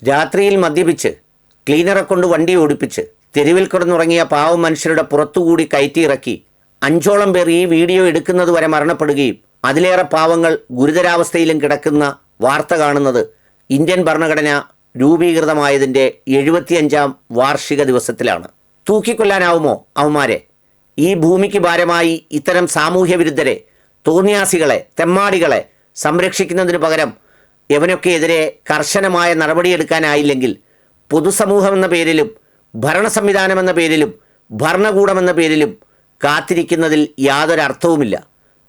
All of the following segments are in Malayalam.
രാത്രിയിൽ മദ്യപിച്ച് ക്ലീനറെ കൊണ്ട് വണ്ടി ഓടിപ്പിച്ച് തെരുവിൽ കിടന്നുറങ്ങിയ പാവം മനുഷ്യരുടെ പുറത്തുകൂടി കയറ്റിയിറക്കി 5ഓളം പേർ ഈ വീഡിയോ എടുക്കുന്നത് വരെ മരണപ്പെടുകയും അതിലേറെ പാവങ്ങൾ ഗുരുതരാവസ്ഥയിലും കിടക്കുന്ന വാർത്ത കാണുന്നത് ഇന്ത്യൻ ഭരണഘടന രൂപീകൃതമായതിൻ്റെ 75ാം വാർഷിക ദിവസത്തിലാണ്. തൂക്കിക്കൊല്ലാനാവുമോ അവന്മാരെ? ഈ ഭൂമിക്ക് ഭാരമായി ഇത്തരം സാമൂഹ്യ വിരുദ്ധരെ, തോന്നിയാസികളെ, തെമ്മാടികളെ സംരക്ഷിക്കുന്നതിന് പകരം എവനൊക്കെ എതിരെ കർശനമായ നടപടിയെടുക്കാനായില്ലെങ്കിൽ പൊതുസമൂഹമെന്ന പേരിലും ഭരണ സംവിധാനമെന്ന പേരിലും ഭരണകൂടമെന്ന പേരിലും കാത്തിരിക്കുന്നതിൽ യാതൊരർത്ഥവുമില്ല.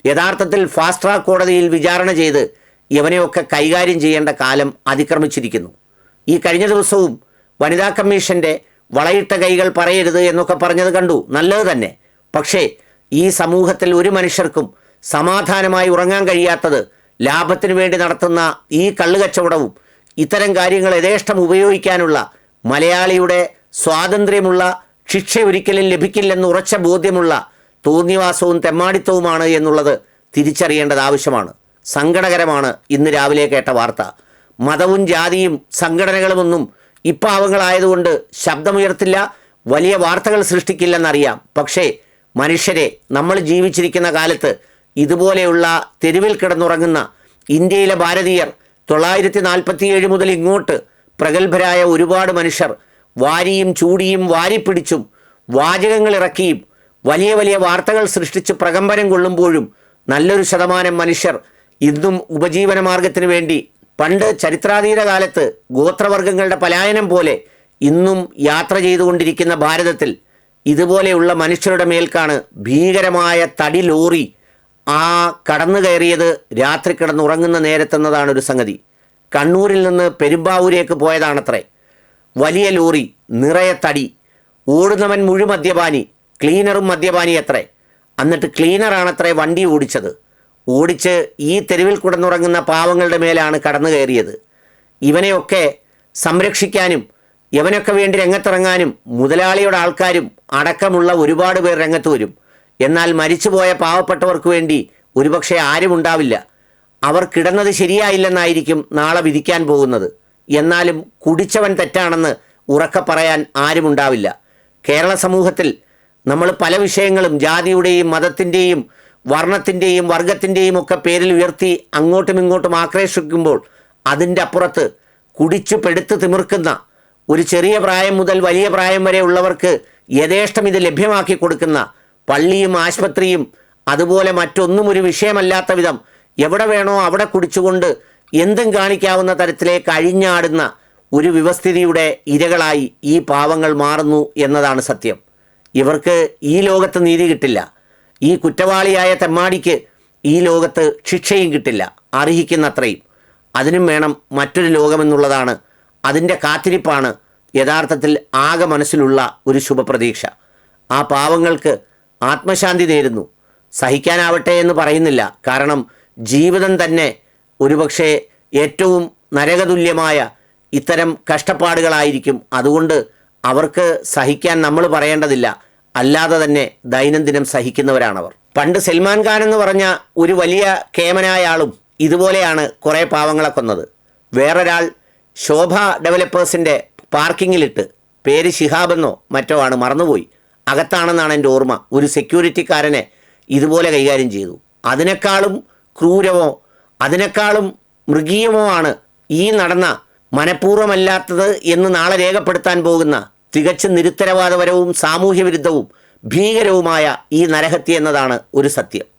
യഥാർത്ഥത്തിൽ ഫാസ്റ്റ് ട്രാക്ക് കോടതിയിൽ വിചാരണ ചെയ്ത് ഇവനെയൊക്കെ കൈകാര്യം ചെയ്യേണ്ട കാലം അതിക്രമിച്ചിരിക്കുന്നു. ഈ കഴിഞ്ഞ ദിവസവും വനിതാ കമ്മീഷൻ്റെ വളയിട്ട കൈകൾ പറയരുത് എന്നൊക്കെ പറഞ്ഞത് കണ്ടു, നല്ലത് തന്നെ. പക്ഷേ ഈ സമൂഹത്തിൽ ഒരു മനുഷ്യർക്കും സമാധാനമായി ഉറങ്ങാൻ കഴിയാത്തത് ലാഭത്തിനു വേണ്ടി നടത്തുന്ന ഈ കള്ളുകച്ചവടവും ഇത്തരം കാര്യങ്ങൾ യഥേഷ്ടം ഉപയോഗിക്കാനുള്ള മലയാളിയുടെ സ്വാതന്ത്ര്യമുള്ള ശിക്ഷ ഒരിക്കലും ലഭിക്കില്ലെന്ന് ഉറച്ച ബോധ്യമുള്ള തോന്നിവാസവും തെമ്മാടിത്തവുമാണ് എന്നുള്ളത് തിരിച്ചറിയേണ്ടത് ആവശ്യമാണ്. സങ്കടകരമാണ് ഇന്ന് രാവിലെ കേട്ട വാർത്ത. മതവും ജാതിയും സംഘടനകളുമൊന്നും ഇപ്പാവങ്ങളായതുകൊണ്ട് ശബ്ദമുയർത്തില്ല, വലിയ വാർത്തകൾ സൃഷ്ടിക്കില്ലെന്നറിയാം. പക്ഷേ മനുഷ്യരെ, നമ്മൾ ജീവിച്ചിരിക്കുന്ന കാലത്ത് ഇതുപോലെയുള്ള തെരുവിൽ കിടന്നുറങ്ങുന്ന ഇന്ത്യയിലെ ഭാരതീയർ 947 മുതൽ ഇങ്ങോട്ട് പ്രഗത്ഭരായ ഒരുപാട് മനുഷ്യർ വാരിയും ചൂടിയും വാരിപ്പിടിച്ചും വാചകങ്ങൾ ഇറക്കിയും വലിയ വലിയ വാർത്തകൾ സൃഷ്ടിച്ച് പ്രകമ്പനം കൊള്ളുമ്പോഴും നല്ലൊരു ശതമാനം മനുഷ്യർ ഇന്നും ഉപജീവന മാർഗത്തിന് വേണ്ടി പണ്ട് ചരിത്രാതീത കാലത്ത് ഗോത്രവർഗങ്ങളുടെ പലായനം പോലെ ഇന്നും യാത്ര ചെയ്തുകൊണ്ടിരിക്കുന്ന ഭാരതത്തിൽ ഇതുപോലെയുള്ള മനുഷ്യരുടെ മേൽക്കാണ് ഭീകരമായ തടി ലോറി കടന്നു കയറിയത് രാത്രി കിടന്നുറങ്ങുന്ന നേരത്തെന്നതാണ് ഒരു സംഗതി. കണ്ണൂരിൽ നിന്ന് പെരുമ്പാവൂരേക്ക് പോയതാണത്രേ. വലിയ ലോറി നിറയെ തടി, ഓടുന്നവൻ മദ്യപാനി, ക്ലീനറും മദ്യപാനി അത്രേ. എന്നിട്ട് ക്ലീനറാണത്രേ വണ്ടി ഓടിച്ച് ഈ തെരുവിൽ കിടന്നുറങ്ങുന്ന പാവങ്ങളുടെ മേലാണ് കടന്നു കയറിയത്. ഇവനെയൊക്കെ സംരക്ഷിക്കാനും ഇവനൊക്കെ വേണ്ടി രംഗത്തിറങ്ങാനും മുതലാളിയുടെ ആൾക്കാരും അടക്കമുള്ള ഒരുപാട് പേർ രംഗത്ത് വരും. എന്നാൽ മരിച്ചുപോയ പാവപ്പെട്ടവർക്ക് വേണ്ടി ഒരുപക്ഷെ ആരും ഉണ്ടാവില്ല. അവർ കിടന്നത് ശരിയായില്ലെന്നായിരിക്കും നാളെ വിധിക്കാൻ പോകുന്നത്. എന്നാലും കുടിച്ചവൻ തെറ്റാണെന്ന് ഉറക്കെ പറയാൻ ആരുമുണ്ടാവില്ല. കേരള സമൂഹത്തിൽ നമ്മൾ പല വിഷയങ്ങളും ജാതിയുടെയും മതത്തിൻ്റെയും വർണ്ണത്തിൻ്റെയും വർഗത്തിൻ്റെയും ഒക്കെ പേരിൽ ഉയർത്തി അങ്ങോട്ടും ഇങ്ങോട്ടും ആക്രേഷിക്കുമ്പോൾ അതിൻ്റെ അപ്പുറത്ത് കുടിച്ചു പെടുത്ത് തിമിർക്കുന്ന ഒരു ചെറിയ പ്രായം മുതൽ വലിയ പ്രായം വരെ ഉള്ളവർക്ക് യഥേഷ്ടം ഇത് ലഭ്യമാക്കി കൊടുക്കുന്ന പള്ളിയും ആശുപത്രിയും അതുപോലെ മറ്റൊന്നും ഒരു വിഷയമല്ലാത്ത വിധം എവിടെ വേണോ അവിടെ കുടിച്ചുകൊണ്ട് എന്തും കാണിക്കാവുന്ന തരത്തിലേക്ക് അഴിഞ്ഞാടുന്ന ഒരു വ്യവസ്ഥിതിയുടെ ഇരകളായി ഈ പാവങ്ങൾ മാറുന്നു എന്നതാണ് സത്യം. ഇവർക്ക് ഈ ലോകത്ത് നീതി കിട്ടില്ല. ഈ കുറ്റവാളിയായ തെമ്മാടിക്ക് ഈ ലോകത്ത് ശിക്ഷയും കിട്ടില്ല, അർഹിക്കുന്നത്രയും. അതിനും വേണം മറ്റൊരു ലോകമെന്നുള്ളതാണ്. അതിൻ്റെ കാത്തിരിപ്പാണ് യഥാർത്ഥത്തിൽ ആകെ മനസ്സിലുള്ള ഒരു ശുഭപ്രതീക്ഷ. ആ പാവങ്ങൾക്ക് ആത്മശാന്തി നേരുന്നു. സഹിക്കാനാവട്ടെ എന്ന് പറയുന്നില്ല. കാരണം ജീവിതം തന്നെ ഒരുപക്ഷെ ഏറ്റവും നരകതുല്യമായ ഇത്തരം കഷ്ടപ്പാടുകളായിരിക്കും. അതുകൊണ്ട് അവർക്ക് സഹിക്കാൻ നമ്മൾ പറയേണ്ടതില്ല, അല്ലാതെ തന്നെ ദൈനംദിനം സഹിക്കുന്നവരാണവർ. പണ്ട് സൽമാൻ ഖാൻ എന്ന് പറഞ്ഞ ഒരു വലിയ കേമനായ ആളും ഇതുപോലെയാണ് കുറേ പാവങ്ങളെ കൊന്നത്. വേറൊരാൾ ശോഭ ഡെവലപ്പേഴ്സിൻ്റെ പാർക്കിങ്ങിലിട്ട്, പേര് ശിഹാബെന്നോ മറ്റോ ആണ്, മറന്നുപോയി, അകത്താണെന്നാണ് എൻ്റെ ഓർമ്മ, ഒരു സെക്യൂരിറ്റിക്കാരനെ ഇതുപോലെ കൈകാര്യം ചെയ്തു. അതിനേക്കാളും ക്രൂരമോ അതിനേക്കാളും മൃഗീയമോ ആണ് ഈ നടന്ന മനഃപൂർവ്വമല്ലാത്തത് എന്ന് നാളെ രേഖപ്പെടുത്താൻ പോകുന്ന തികച്ചും നിരുത്തരവാദപരവും സാമൂഹ്യ വിരുദ്ധവും ഭീകരവുമായ ഈ നരഹത്യ എന്നതാണ് ഒരു സത്യം.